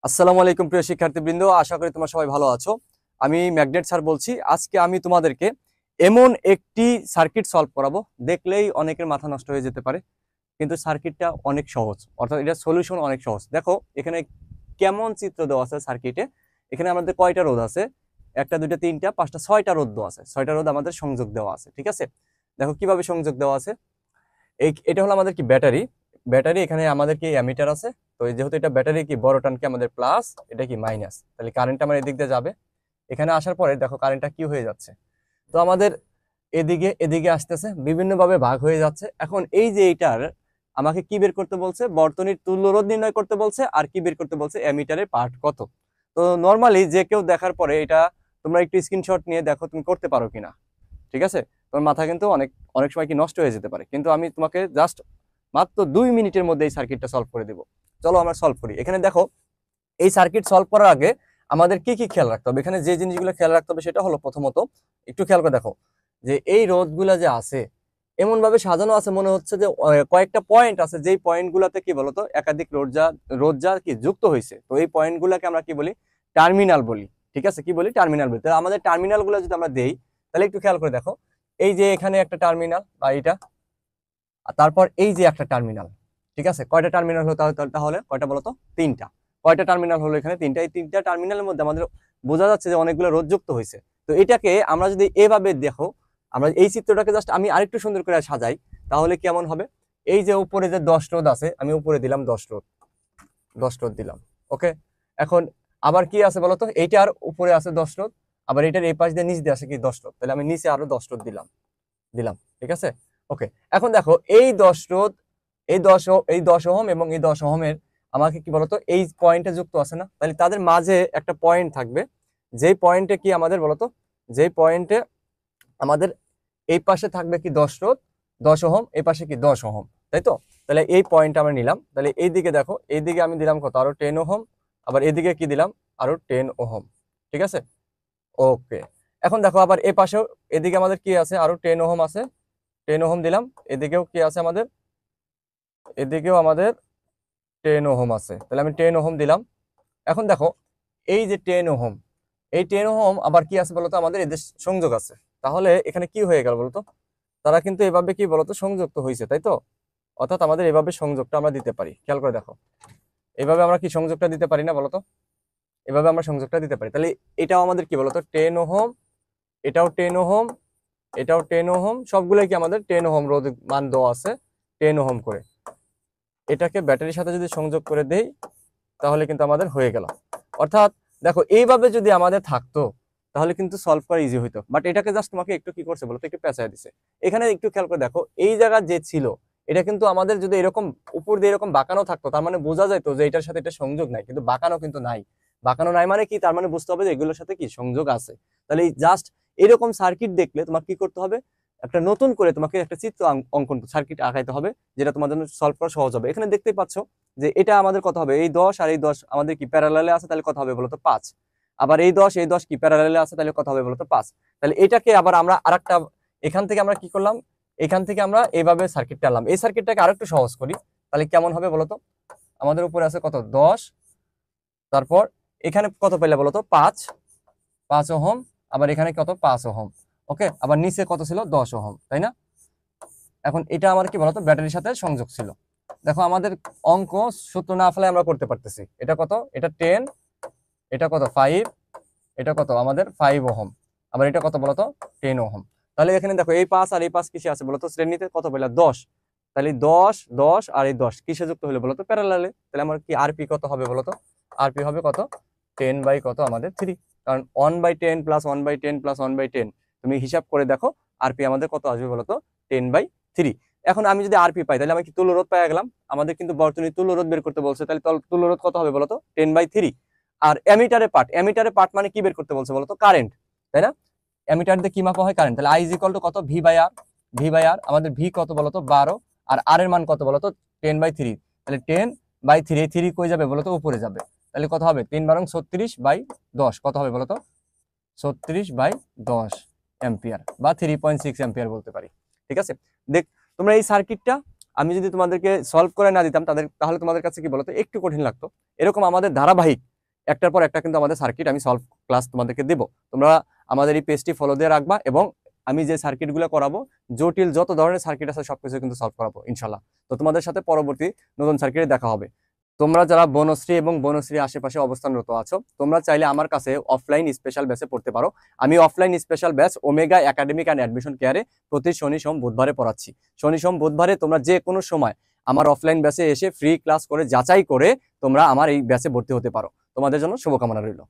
আসসালামু আলাইকুম প্রিয় শিক্ষার্থীবৃন্দ, আশা করি তোমরা সবাই ভালো আছো। আমি ম্যাগনেট স্যার বলছি। আজকে আমি তোমাদেরকে এমন একটি সার্কিট সলভ করাবো, দেখলেই অনেকের মাথা নষ্ট হয়ে যেতে পারে, কিন্তু সার্কিটটা অনেক সহজ, অর্থাৎ এটা সলিউশন অনেক সহজ। দেখো এখানে কেমন চিত্র দেওয়া আছে সার্কিটে। এখানে আমাদের কয়টা রোধ আছে? একটা, দুইটা, তিনটা, পাঁচটা, ছয়টা রোধ দেওয়া আছে। ছয়টা রোধ আমাদের সংযোগ দেওয়া আছে, ঠিক আছে। দেখো কিভাবে সংযোগ দেওয়া আছে। এটা হলো আমাদের কি ব্যাটারি। ব্যাটারি এখানে আমাদের কি অ্যামিটার আছে। তো যেহেতু এটা ব্যাটারি, কি বড় টান কি আমাদের প্লাস, এটা কি মাইনাস, তাহলে কারেন্ট আমার এদিক দিয়ে যাবে। এখানে আসার পরে দেখো কারেন্টটা কি হয়ে যাচ্ছে। তো আমাদের এদিকে এদিকে আসতেছে, বিভিন্নভাবে ভাগ হয়ে যাচ্ছে। এখন এই যে এইটার আমাকে কি বের করতে বলছে? বর্তনীর তুল্য রোধ নির্ণয় করতে বলছে, আর কি বের করতে বলছে? অ্যামিটারের পার্ট কত। তো নর্মালি যে কেউ দেখার পরে এটা তোমরা একটু স্ক্রিনশট নিয়ে দেখো তুমি করতে পারো কিনা, ঠিক আছে। তোমার মাথা কিন্তু অনেক অনেক সময় কি নষ্ট হয়ে যেতে পারে, কিন্তু আমি তোমাকে জাস্ট মাত্র 2 মিনিটের মধ্যে এই সার্কিটটা সলভ করে দেবো। চলো আমরা সলভ করি। এখানে দেখো এই সার্কিট সলভ করার আগে আমাদের কি কি খেয়াল রাখতে হবে। এখানে যে জিনিসগুলো খেয়াল রাখতে হবে সেটা হলো, প্রথমত একটু খেয়াল করে দেখো যে এই রোধগুলা যে আছে এমন ভাবে সাজানো আছে, মনে হচ্ছে যে কয়েকটা পয়েন্ট আছে, যেই পয়েন্ট গুলাতে কি বলতো একাধিক রোধ যা কি যুক্ত হয়েছে। তো এই পয়েন্ট গুলাকে আমরা কি বলি? টার্মিনাল বলি, ঠিক আছে। কি বলি? টার্মিনাল বলি। তাহলে আমাদের টার্মিনাল গুলো যদি আমরা দেই, তাহলে একটু খেয়াল করে দেখো, এই যে এখানে একটা টার্মিনাল বা এটা, আর তারপর এই যে একটা টার্মিনাল, ঠিক আছে। কয়টা টার্মিনাল হলো তাহলে? কয়টা বলতো? তিনটা। কয়টা টার্মিনাল হলো এখানে? তিনটা। এই তিনটা টার্মিনালের মধ্যে আমাদের বোঝা যাচ্ছে যে অনেকগুলো রোধ যুক্ত হয়েছে। তো এটাকে আমরা যদি এভাবে দেখো, আমরা এই চিত্রটাকে জাস্ট আমি আরেকটু সুন্দর করে সাজাই, তাহলে কেমন হবে? এই যে উপরে যে 10 রোধ আছে, আমি উপরে দিলাম 10 রোধ, 10 রোধ দিলাম, ওকে। এখন আবার কি আছে বলতো? এইটার উপরে আছে 10 রোধ, আবার এটার এই পাশ দিয়ে নিচ দিয়ে আছে কি 10 রোধ, তাহলে আমি নিচে আরো 10 রোধ দিলাম দিলাম ঠিক আছে, ওকে। এখন দেখো এই 10 রোধ, এই 10 ওহম এবং এই 10 ওহমের আমাকে কি বলতো এই পয়েন্টে যুক্ত আছে না? তাহলে তাদের মাঝে একটা পয়েন্ট থাকবে, যেই পয়েন্টে কি আমাদের বলতো, যেই পয়েন্টে আমাদের এই পাশে থাকবে কি 10 রোধ, 10 ওহম, এই পাশে কি 10 ওহম, তাই তো। তাহলে এই পয়েন্ট আমরা নিলাম। তাহলে এইদিকে দেখো, এইদিকে আমি দিলাম কত? আরো 10 ওহম। আবার এদিকে কি দিলাম? আরো 10 ওহম, ঠিক আছে, ওকে। এখন দেখো আবার এ পাশেও, এদিকে আমাদের কি আছে? আরো 10 ওহম আছে, 10 ওহম দিলাম। এদিকেও কি আছে আমাদের? এদিকেও আমাদের 10 ওহম আছে, তাহলে আমি 10 ওহম দিলাম। এখন দেখো এই যে 10 ওহম, এই 10 ওহম আবার কি আছে বলতো? আমাদের এদের সংযোগ আছে। তাহলে এখানে কি হয়ে গেল বলতো? তারা কিন্তু এভাবে কি বলতো সংযুক্ত হয়েছে, তাই তো। অর্থাৎ আমাদের এভাবে সংযোগটা আমরা দিতে পারি। খেয়াল করে দেখো, এভাবে আমরা কি সংযোগটা দিতে পারি না বলতো? এভাবে আমরা সংযোগটা দিতে পারি। তাহলে এটাও আমাদের কি বলতো 10 ওহম, এটাও 10 ওহম, এটাও 10 ওহম, সবগুলোই কি আমাদের 10 ওহম রোধ মান দেওয়া আছে 10 ওহম করে। এটাকে ব্যাটারির সাথে যদি সংযোগ করে দেই, তাহলে কিন্তু আমাদের হয়ে গেল। অর্থাৎ দেখো এইভাবে যদি আমাদের থাকতো, তাহলে কিন্তু সলভ করা ইজি হইতো। বাট এটাকে জাস্ট তোমাকে একটু কি করছে বলতো? একটু পেঁচায় দিছে। এখানে একটু খেয়াল করে দেখো, এই জায়গা যে ছিল, এটা কিন্তু আমাদের যদি এরকম উপর দিয়ে এরকম বাঁকানো থাকতো, তার মানে বোঝা যেত যে এটার সাথে এটা সংযোগ নাই, কিন্তু বাঁকানো কিন্তু নাই। বাঁকানো নাই মানে কি? তার মানে বুঝতে হবে যে এগুলোর সাথে কি সংযোগ আছে। তাহলে জাস্ট এরকম সার্কিট দেখলে তোমার কি করতে হবে? একটা নতুন করে তোমাকে একটা চিত্র অঙ্কন সার্কিট আঁকাইতে হবে, যেটা তোমার জন্য সলভ করা সহজ হবে। এখানে দেখতেই পাচ্ছ যে এটা আমাদের কত হবে? এই 10 আর এই 10 আমাদের কি প্যারালালে আছে, তাহলে কত হবে বলতো? 5। আবার এই 10 কি প্যারালালে আছে, তাহলে কত হবে বলতো? 5। তাহলে এটাকে আবার আমরা আরেকটা, এখান থেকে আমরা কি করলাম? এখান থেকে আমরা এইভাবে সার্কিট টানলাম। এই সার্কিটটাকে আরেকটু সহজ করি, তাহলে কেমন হবে বলতো? আমাদের উপরে আছে কত? 10, তারপর এখানে কত পেলে বলতো? 5, 5 ওহম। আবার এখানে কত? 5 ওহম, ওকে। আবার নিচে কত ছিল? 10 ওহম, তাই না? এখন এটা আমার কি বলতো ব্যাটারির সাথে সংযোগ ছিল। দেখো আমাদের অঙ্ক সূত্র না ফেলে আমরা করতে পারতেছি। এটা কত? এটা 10, এটা কত? 5, এটা কত? আমাদের 5 ওহম। আবার এটা কত বলতো? 10 ওহম। তাহলে এখানে দেখো এই 5 আর এই 5 কিসে আছে বলতো? শ্রেণীতে কত পেলাম? 10। তাহলে 10, 10 আর এই 10 কিসে যুক্ত হলো বলতো? প্যারালালে। তাহলে আমার কি আরপি কত হবে বলতো? আরপি হবে কত? 10 বাই কত? আমাদের 3। কারণ 1/10 প্লাস 1/10 প্লাস 1/10, তুমি হিসাব করে দেখো আরপি আমাদের কত আসবে বলতো? 10/3। এখন আমি যদি আরপি পাই, তাহলে আমি কি তুল্য রোধ পেয়ে গেলাম। আমাদের কিন্তু বর্তনী তুল্য রোধ বের করতে বলছে, তাহলে তুল্য রোধ কত হবে বলতো? 10/3। আর অ্যামিটারে পার্ট মানে কি বের করতে বলছে বলতো? কারেন্ট, তাই না? অ্যামিটার দিয়ে কি মাপা হয়? কারেন্ট। তাহলে আই ইজ ইকুয়াল টু কত? ভি বাই আর। আমাদের ভি কত বলতো? 12। আর আর এর মান কত বলতো? 10/3। তাহলে 10/3, এই 3 কই যাবে বলতো? উপরে যাবে। তাহলে কত হবে? 3 × 36/10 কত হবে বলতো? 36/10 অ্যাম্পিয়ার বা 3.6 অ্যাম্পিয়ার বলতে পারি, ঠিক আছে। দেখ, তোমরা এই সার্কিটটা আমি যদি তোমাদেরকে সলভ করে না দিতাম তাহলে তোমাদের কাছে কি বলতো একটু কঠিন লাগতো। এরকম আমাদের ধারাবাহিক একটার পর একটা কিন্তু আমাদের সার্কিট আমি সলভ ক্লাস তোমাদেরকে দেবো। তোমরা আমাদের এই পেজটি ফলো দিয়ে রাখবা, এবং আমি যে সার্কিটগুলো করাবো, জটিল যত ধরনের সার্কিট আছে সবকিছু কিন্তু সলভ করাবো ইনশাল্লাহ। তো তোমাদের সাথে পরবর্তী নতুন সার্কিটে দেখা হবে। তোমরা যারা বনশ্রী এবং বনশ্রী আশেপাশে অবস্থানরত আছো, তোমরা চাইলে আমার কাছে অফলাইন স্পেশাল ব্যাচে পড়তে পারো। আমি offline special batch omega academic and admission কেয়ারে প্রতি শনি সোম বুধবারে পড়াচ্ছি। শনি সোম বুধবারে তোমরা যে কোনো সময় আমার অফলাইন ব্যাচে এসে ফ্রি ক্লাস করে যাচাই করে তোমরা আমার এই ব্যাচে ভর্তি হতে পারো। তোমাদের জন্য শুভকামনা রইল।